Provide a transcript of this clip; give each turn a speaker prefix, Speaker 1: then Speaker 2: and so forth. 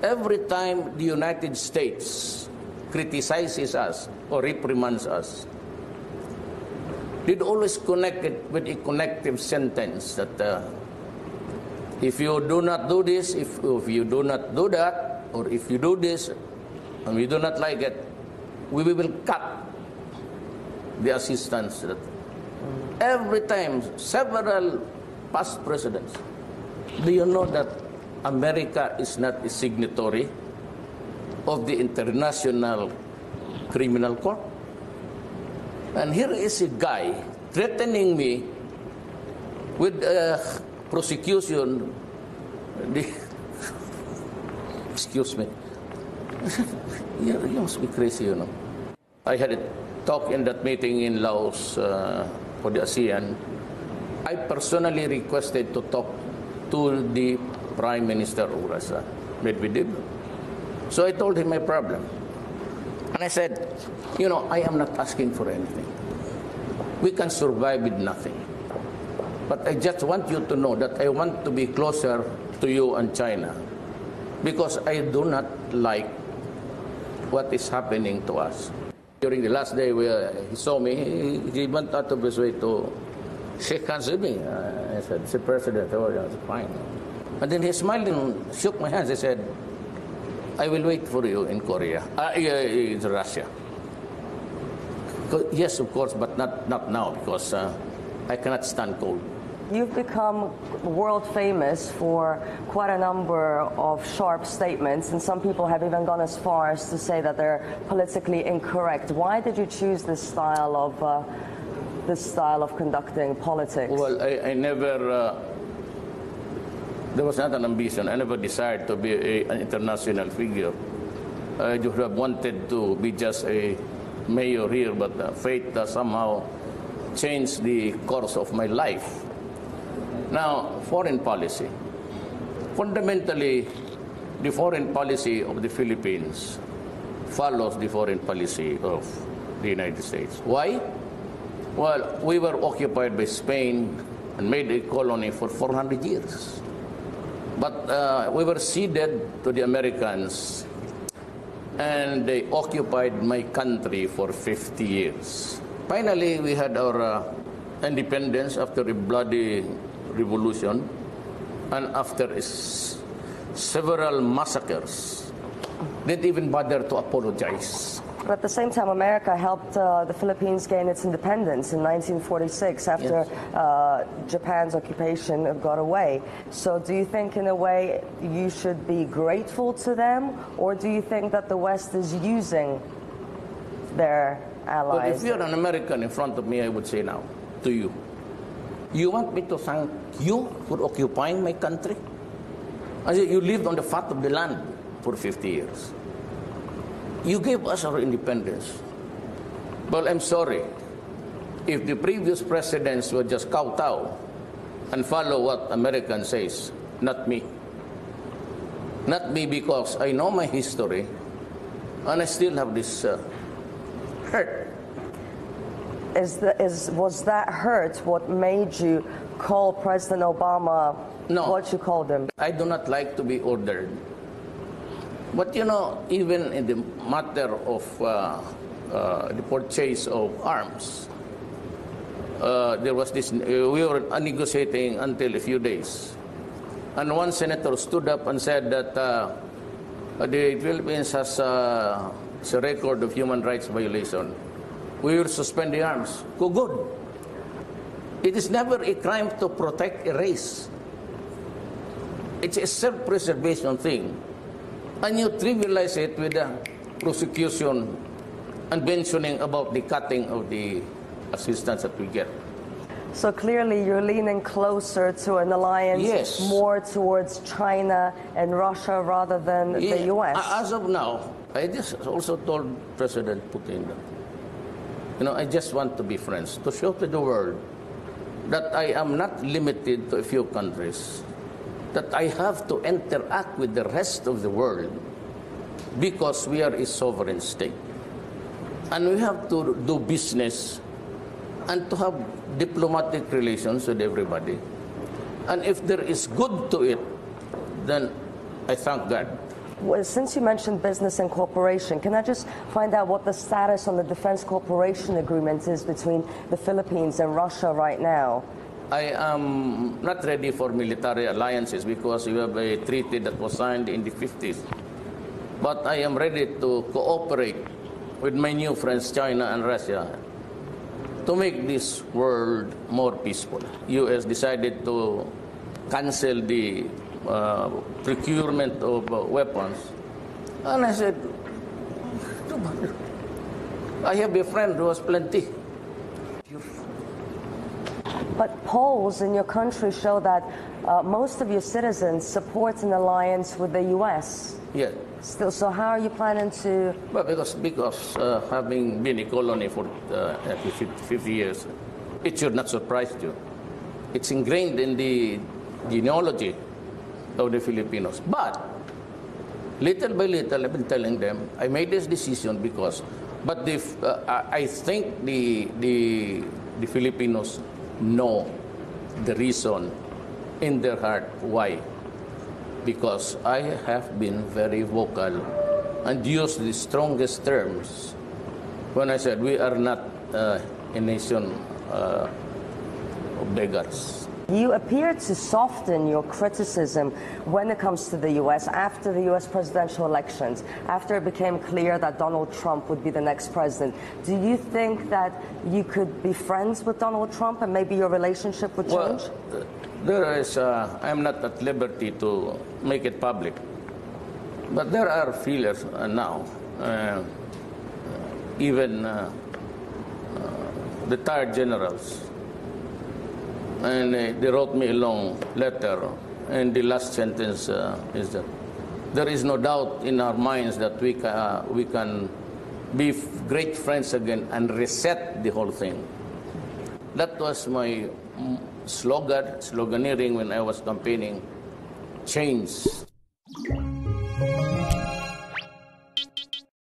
Speaker 1: every time the United States criticizes us or reprimands us, they'd always connect it with a connective sentence that if you do not do this, if you do not do that, or if you do this and we do not like it, we will cut the assistance. Every time, several past presidents. Do you know that America is not a signatory of the International Criminal Court? And here is a guy threatening me with prosecution. Excuse me. You must be crazy, you know. I had a talk in that meeting in Laos for the ASEAN. I personally requested to talk to the Prime Minister of Russia, Medvedev. So I told him my problem. And I said, you know, I am not asking for anything. We can survive with nothing. But I just want you to know that I want to be closer to you and China because I do not like what is happening to us. During the last day where he saw me, he went out of his way to shake hands with me. I said, Mr. President, oh, yeah, it's fine. And then he smiled and shook my hands. He said, I will wait for you in Korea, in Russia. Yes, of course, but not now because I cannot stand cold.
Speaker 2: You've become world famous for quite a number of sharp statements, and some people have even gone as far as to say that they're politically incorrect. Why did you choose this style of conducting politics?
Speaker 1: Well, I never. There was not an ambition. I never desired to be an international figure. I just have wanted to be just a mayor here, but fate somehow changed the course of my life. Now, foreign policy. Fundamentally, the foreign policy of the Philippines follows the foreign policy of the United States. Why? Well, we were occupied by Spain and made a colony for 400 years. But we were ceded to the Americans, and they occupied my country for 50 years. Finally, we had our independence after a bloody revolution and after several massacres. Didn't even bother to apologize.
Speaker 2: But at the same time, America helped the Philippines gain its independence in 1946 after Japan's occupation got away. So do you think, in a way, you should be grateful to them, or do you think that the West is using their allies?
Speaker 1: But if you're an American in front of me, I would say now to you, you want me to thank you for occupying my country? I said, you lived on the fat of the land for 50 years. You gave us our independence. Well, I'm sorry. If the previous presidents would just kowtow and follow what American says, not me. Not me, because I know my history and I still have this hurt.
Speaker 2: Was that hurt what made you call President Obama what you called him?
Speaker 1: I do not like to be ordered. But you know, even in the matter of the purchase of arms, there was this, we were negotiating until a few days. And one senator stood up and said that the Philippines has a record of human rights violation. We will suspend the arms. Go good. It is never a crime to protect a race. It's a self-preservation thing. And you trivialize it with the prosecution and mentioning about the cutting of the assistance that we get.
Speaker 2: So clearly you're leaning closer to an alliance more towards China and Russia rather than the U.S.
Speaker 1: As of now, I just also told President Putin that, you know, I just want to be friends, to show to the world that I am not limited to a few countries, that I have to interact with the rest of the world because we are a sovereign state. And we have to do business and to have diplomatic relations with everybody. And if there is good to it, then I thank God.
Speaker 2: Well, since you mentioned business and cooperation, can I just find out what the status on the defense cooperation agreement is between the Philippines and Russia right now?
Speaker 1: I am not ready for military alliances because we have a treaty that was signed in the 50s. But I am ready to cooperate with my new friends, China and Russia, to make this world more peaceful. U.S. decided to cancel the procurement of weapons. And I said, I have a friend who has plenty.
Speaker 2: But polls in your country show that most of your citizens support an alliance with the U.S.
Speaker 1: Yes.
Speaker 2: Still, so how are you planning to?
Speaker 1: Well, because having been a colony for 50 years, it should not surprise you. It's ingrained in the genealogy of the Filipinos. But little by little, I've been telling them, I made this decision because, but I think the Filipinos know the reason in their heart why. Because I have been very vocal and used the strongest terms when I said we are not a nation of beggars.
Speaker 2: You appear to soften your criticism when it comes to the U.S. after the U.S. presidential elections, after it became clear that Donald Trump would be the next president. Do you think that you could be friends with Donald Trump and maybe your relationship would change?
Speaker 1: Well, I'm not at liberty to make it public, but there are feelers now. Even retired generals. And they wrote me a long letter, and the last sentence is that there is no doubt in our minds that we can be great friends again and reset the whole thing. That was my sloganeering when I was campaigning, change.